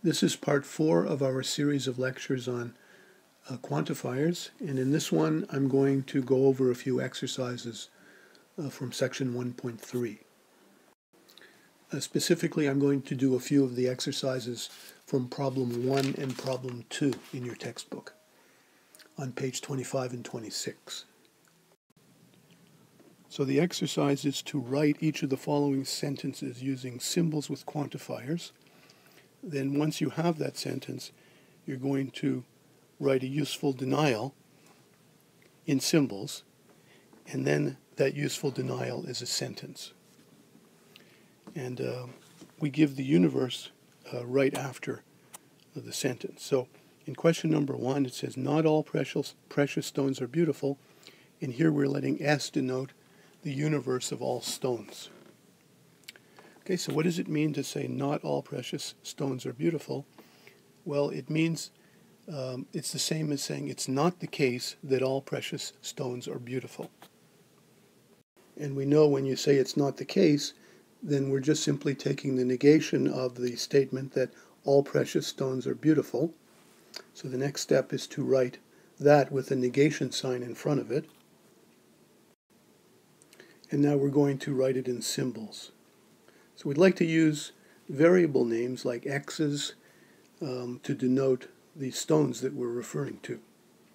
This is part 4 of our series of lectures on quantifiers, and in this one I'm going to go over a few exercises from section 1.3. Specifically, I'm going to do a few of the exercises from problem 1 and problem 2 in your textbook on page 25 and 26. So the exercise is to write each of the following sentences using symbols with quantifiers. Then once you have that sentence, you're going to write a useful denial in symbols, and then that useful denial is a sentence. And we give the universe right after the sentence. So in question number 1, it says, not all precious stones are beautiful. And here we're letting S denote the universe of all stones. Okay, so what does it mean to say not all precious stones are beautiful? Well, it means it's the same as saying it's not the case that all precious stones are beautiful. And we know when you say it's not the case, then we're just simply taking the negation of the statement that all precious stones are beautiful. So the next step is to write that with a negation sign in front of it. And now we're going to write it in symbols. So we'd like to use variable names like x's to denote the stones that we're referring to.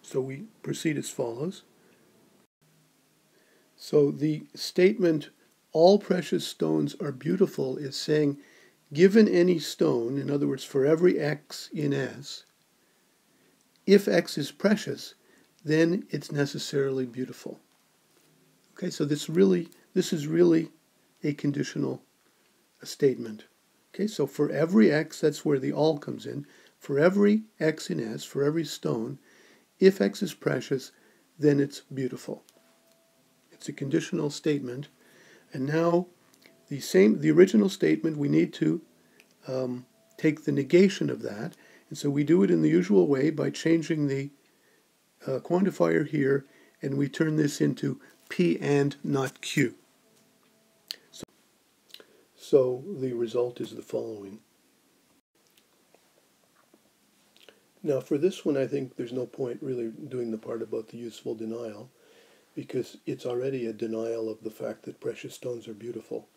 So we proceed as follows. So the statement, all precious stones are beautiful, is saying, given any stone, in other words, for every x in S, if x is precious, then it's necessarily beautiful. Okay, so this is really a conditional statement. Okay, so for every x, that's where the all comes in. For every x in S, for every stone, if x is precious, then it's beautiful. It's a conditional statement. And now the original statement, we need to take the negation of that. And so we do it in the usual way by changing the quantifier here, and we turn this into P and not Q. So the result is the following. Now for this one, I think there's no point really doing the part about the useful denial, because it's already a denial of the fact that precious stones are beautiful.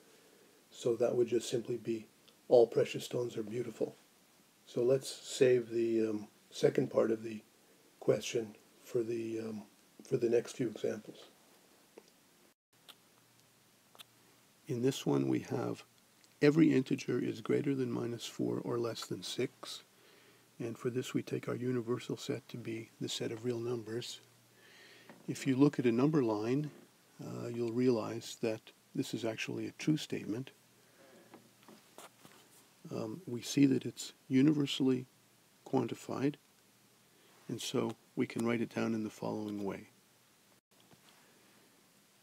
So that would just simply be all precious stones are beautiful. So let's save the second part of the question for the next few examples. In this one we have every integer is greater than -4 or less than 6. And for this we take our universal set to be the set of real numbers. If you look at a number line, you'll realize that this is actually a true statement. We see that it's universally quantified, and so we can write it down in the following way.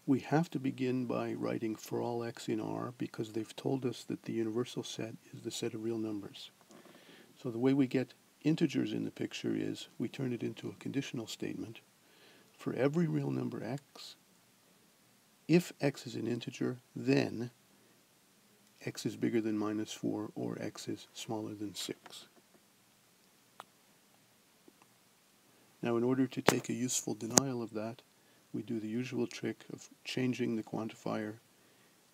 We have to begin by writing for all x in R because they've told us that the universal set is the set of real numbers. So the way we get integers in the picture is we turn it into a conditional statement. For every real number x, if x is an integer, then x is bigger than -4 or x is smaller than 6. Now in order to take a useful denial of that, we do the usual trick of changing the quantifier,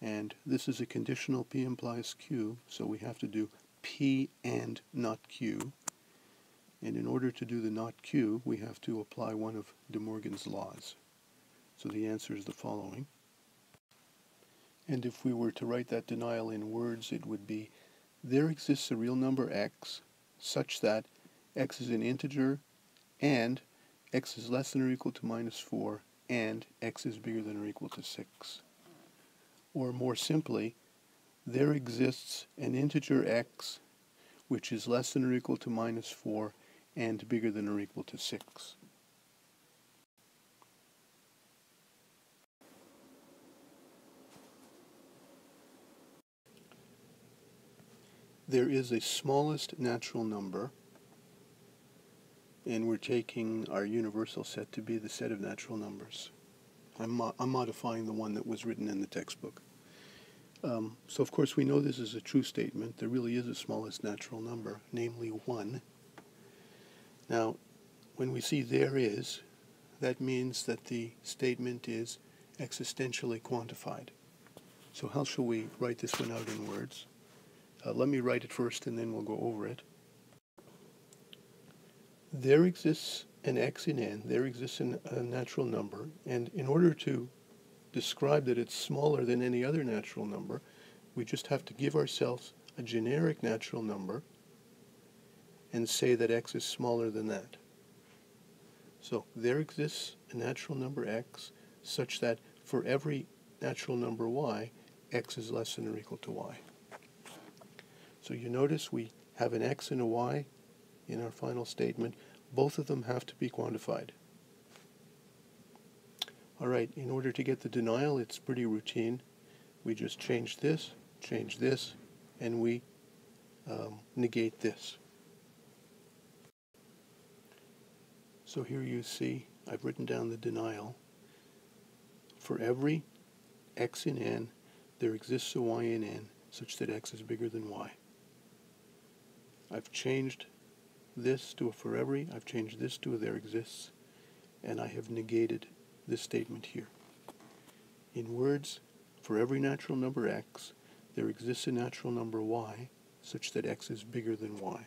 and this is a conditional P implies Q, so we have to do P and not Q. And in order to do the not Q, we have to apply one of De Morgan's laws. So the answer is the following. And if we were to write that denial in words, it would be, there exists a real number x such that x is an integer and x is less than or equal to -4 and x is bigger than or equal to 6. Or more simply, there exists an integer x which is less than or equal to -4 and bigger than or equal to 6. There is a smallest natural number, and we're taking our universal set to be the set of natural numbers. I'm modifying the one that was written in the textbook. So of course we know this is a true statement. There really is a smallest natural number, namely 1. Now, when we see there is, that means that the statement is existentially quantified. So how shall we write this one out in words? Let me write it first and then we'll go over it. There exists an x in n, there exists a natural number, and in order to describe that it's smaller than any other natural number, we just have to give ourselves a generic natural number and say that x is smaller than that. So there exists a natural number x such that for every natural number y, x is less than or equal to y. So you notice we have an x and a y in our final statement. Both of them have to be quantified. All right, in order to get the denial, it's pretty routine. We just change this, and we negate this. So here you see, I've written down the denial. For every x in n, there exists a y in n such that x is bigger than y. I've changed this to a for every, I've changed this to a there exists, and I have negated this statement here. In words, for every natural number x, there exists a natural number y such that x is bigger than y.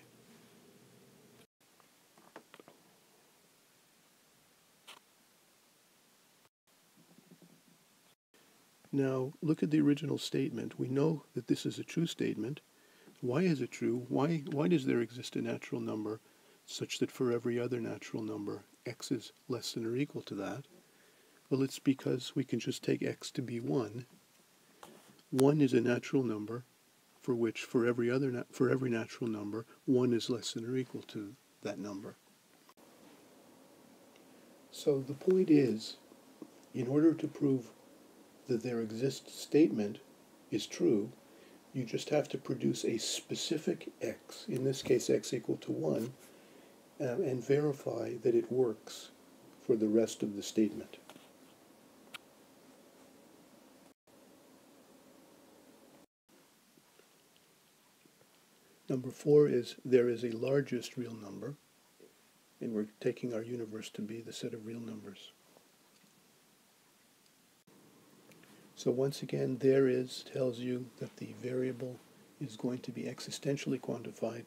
Now, look at the original statement. We know that this is a true statement. Why is it true? Why does there exist a natural number such that for every other natural number, x is less than or equal to that? Well, it's because we can just take x to be 1. 1 is a natural number for which for every natural number, 1 is less than or equal to that number. So the point is, in order to prove that there exists statement is true, you just have to produce a specific x, in this case x equal to 1, and verify that it works for the rest of the statement. Number 4 is there is a largest real number, and we're taking our universe to be the set of real numbers. So once again, there is tells you that the variable is going to be existentially quantified.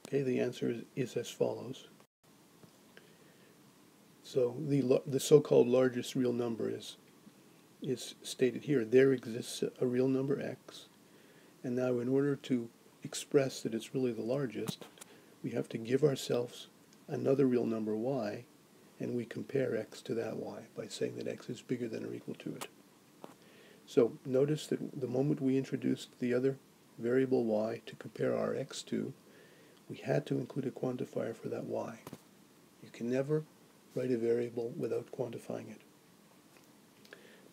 Okay, the answer is as follows. So the so-called largest real number is stated here. There exists a real number x, and now in order to express that it's really the largest, we have to give ourselves another real number y, and we compare x to that y by saying that x is bigger than or equal to it. So notice that the moment we introduced the other variable y to compare our x to, we had to include a quantifier for that y. You can never write a variable without quantifying it.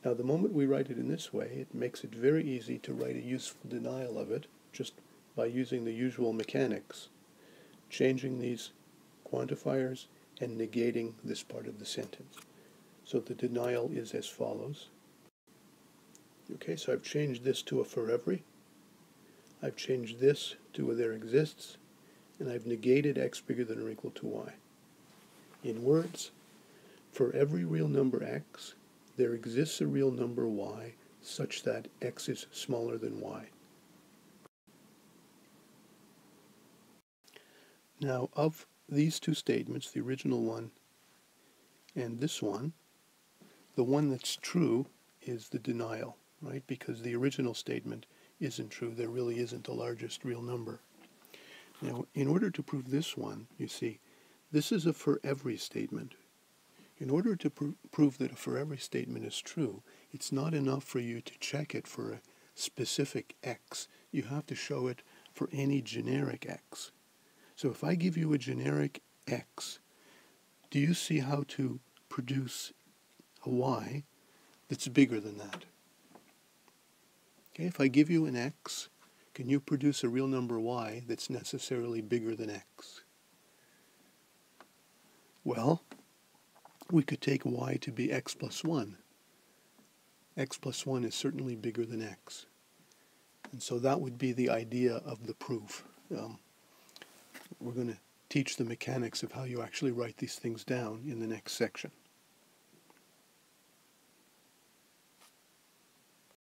Now the moment we write it in this way, it makes it very easy to write a useful denial of it just by using the usual mechanics, changing these quantifiers and negating this part of the sentence. So the denial is as follows. Okay, so I've changed this to a for every, I've changed this to a there exists, and I've negated x bigger than or equal to y. In words, for every real number x, there exists a real number y such that x is smaller than y. Now, of these two statements, the original one and this one, the one that's true is the denial, right? Because the original statement isn't true. There really isn't a largest real number. Now, in order to prove this one, you see, this is a for every statement. In order to prove that a for every statement is true, it's not enough for you to check it for a specific x. You have to show it for any generic x. So if I give you a generic x, do you see how to produce a y that's bigger than that? Okay, if I give you an x, can you produce a real number y that's necessarily bigger than x? Well, we could take y to be x plus 1. x plus 1 is certainly bigger than x. And so that would be the idea of the proof. We're going to teach the mechanics of how you actually write these things down in the next section.